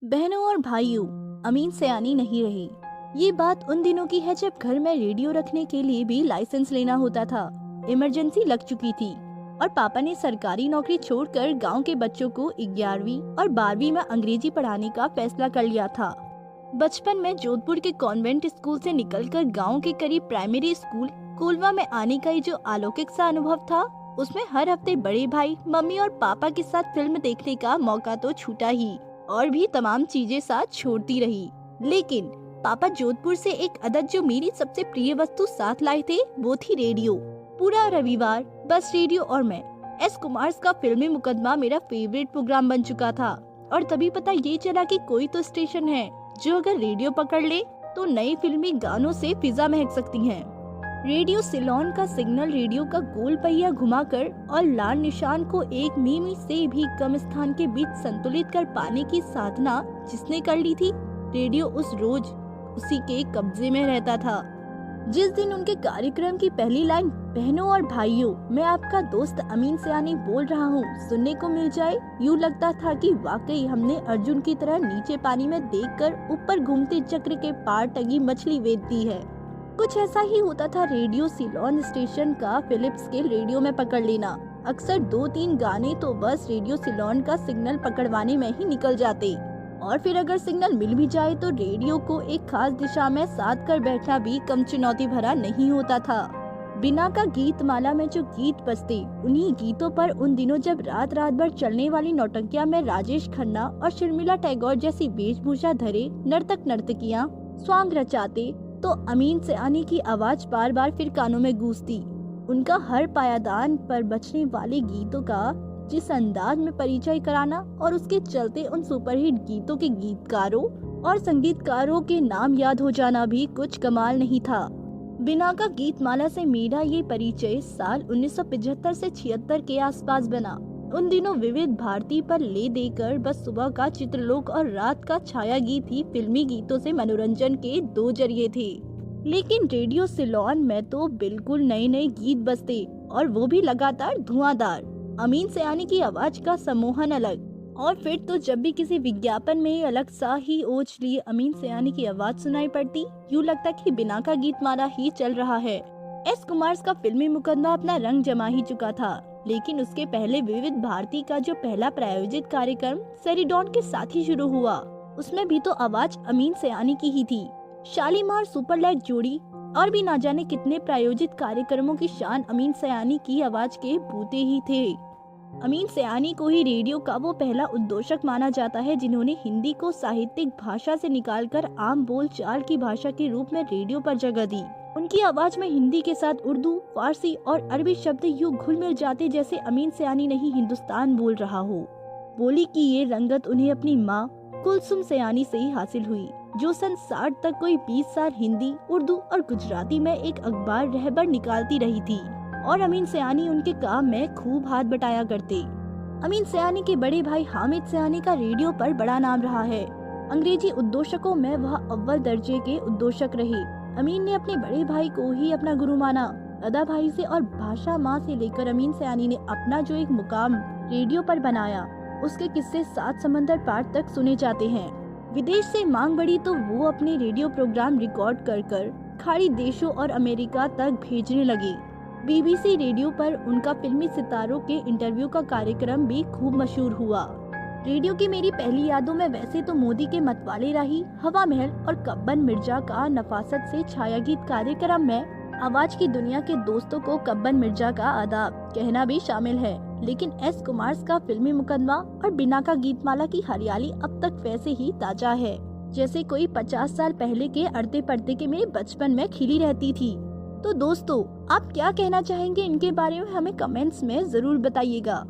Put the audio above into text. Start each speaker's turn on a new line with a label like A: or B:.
A: बहनों और भाइयों, अमीन सयानी नहीं रही। ये बात उन दिनों की है जब घर में रेडियो रखने के लिए भी लाइसेंस लेना होता था। इमरजेंसी लग चुकी थी और पापा ने सरकारी नौकरी छोड़कर गांव के बच्चों को 11वीं और 12वीं में अंग्रेजी पढ़ाने का फैसला कर लिया था। बचपन में जोधपुर के कॉन्वेंट स्कूल से निकलकर गांव के करीब प्राइमरी स्कूल कोलवा में आने का ये जो अलौकिक सा अनुभव था, उसमें हर हफ्ते बड़े भाई, मम्मी और पापा के साथ फिल्म देखने का मौका तो छूटा ही, और भी तमाम चीजें साथ छोड़ती रही। लेकिन पापा जोधपुर से एक अदद जो मेरी सबसे प्रिय वस्तु साथ लाए थे, वो थी रेडियो। पूरा रविवार बस रेडियो और मैं। एस कुमार का फिल्मी मुकदमा मेरा फेवरेट प्रोग्राम बन चुका था। और तभी पता ये चला कि कोई तो स्टेशन है जो अगर रेडियो पकड़ ले तो नई फिल्मी गानों से फिजा महक सकती है। रेडियो सिलोन का सिग्नल रेडियो का गोल पहिया घुमाकर और लाल निशान को 1 मिमी से भी कम स्थान के बीच संतुलित कर पाने की साधना जिसने कर ली थी, रेडियो उस रोज उसी के कब्जे में रहता था। जिस दिन उनके कार्यक्रम की पहली लाइन बहनों और भाइयों, मैं आपका दोस्त अमीन सयानी बोल रहा हूँ, सुनने को मिल जाए, यूँ लगता था कि वाकई हमने अर्जुन की तरह नीचे पानी में देखकर ऊपर घूमते चक्र के पार टंगी मछली वेद दी है। कुछ ऐसा ही होता था रेडियो सिलोन स्टेशन का फिलिप्स के रेडियो में पकड़ लेना। अक्सर 2-3 गाने तो बस रेडियो सिलोन का सिग्नल पकड़वाने में ही निकल जाते, और फिर अगर सिग्नल मिल भी जाए तो रेडियो को एक खास दिशा में साध कर बैठना भी कम चुनौती भरा नहीं होता था। बिना का गीत माला में जो गीत बजते, उन्हीं गीतों पर उन दिनों जब रात रात भर चलने वाली नौटंकिया में राजेश खन्ना और शर्मिला टैगोर जैसी वेशभूषा धरे नर्तक नर्तकियां स्वांग रचाते, तो अमीन सयानी की आवाज बार बार फिर कानों में गूंजती। उनका हर पायादान पर बजने वाले गीतों का जिस अंदाज में परिचय कराना और उसके चलते उन सुपरहिट गीतों के गीतकारों और संगीतकारों के नाम याद हो जाना भी कुछ कमाल नहीं था। बिना का गीतमाला से मेरा ये परिचय साल 1975 से 76 के आसपास बना। उन दिनों विविध भारती पर ले देकर बस सुबह का चित्रलोक और रात का छाया गीत ही फिल्मी गीतों से मनोरंजन के 2 जरिए थे। लेकिन रेडियो सिलोन में तो बिल्कुल नए नए गीत बजते, और वो भी लगातार धुआंधार। अमीन सयानी की आवाज का सम्मोहन अलग, और फिर तो जब भी किसी विज्ञापन में अलग सा ही ओज लिए अमीन सयानी की आवाज सुनाई पड़ती, यूँ लगता कि बिना का गीतमाला ही चल रहा है। एस कुमार का फिल्मी मुकदमा अपना रंग जमा ही चुका था, लेकिन उसके पहले विविध भारती का जो पहला प्रायोजित कार्यक्रम सेरिडॉन के साथ ही शुरू हुआ, उसमें भी तो आवाज अमीन सयानी की ही थी। शालीमार सुपरलाइट जोड़ी और भी ना जाने कितने प्रायोजित कार्यक्रमों की शान अमीन सयानी की आवाज के बूते ही थे। अमीन सयानी को ही रेडियो का वो पहला उद्घोषक माना जाता है जिन्होंने हिंदी को साहित्यिक भाषा से निकालकर आम बोल चाल की भाषा के रूप में रेडियो पर जगह दी। उनकी आवाज में हिंदी के साथ उर्दू, फारसी और अरबी शब्द यूं घुल मिल जाते जैसे अमीन सयानी नहीं हिंदुस्तान बोल रहा हो। बोली की ये रंगत उन्हें अपनी माँ कुलसुम सयानी से ही हासिल हुई, जो सन 60 तक कोई 20 साल हिंदी, उर्दू और गुजराती में एक अखबार रहबर निकालती रही थी, और अमीन सयानी उनके काम में खूब हाथ बटाया करते। अमीन सयानी के बड़े भाई हामिद सयानी का रेडियो पर बड़ा नाम रहा है। अंग्रेजी उद्घोषकों में वह अव्वल दर्जे के उद्घोषक रहे। अमीन ने अपने बड़े भाई को ही अपना गुरु माना। दादा भाई से और भाषा माँ से लेकर अमीन सयानी ने अपना जो एक मुकाम रेडियो पर बनाया, उसके किस्से 7 समंदर पार तक सुने जाते हैं। विदेश से मांग बढ़ी तो वो अपने रेडियो प्रोग्राम रिकॉर्ड कर खाड़ी देशों और अमेरिका तक भेजने लगे। BBC रेडियो पर उनका फिल्मी सितारों के इंटरव्यू का कार्यक्रम भी खूब मशहूर हुआ। रेडियो की मेरी पहली यादों में वैसे तो मोदी के मतवाले राही, हवा महल और कब्बन मिर्जा का नफासत से छाया गीत कार्यक्रम में आवाज की दुनिया के दोस्तों को कब्बन मिर्जा का आदाब कहना भी शामिल है। लेकिन एस कुमार का फिल्मी मुकदमा और बिना का गीतमाला की हरियाली अब तक वैसे ही ताजा है जैसे कोई 50 साल पहले के अड़ते पड़ते के मेरे बचपन में खिली रहती थी। तो दोस्तों, आप क्या कहना चाहेंगे इनके बारे में, हमें कमेंट्स में जरूर बताइएगा।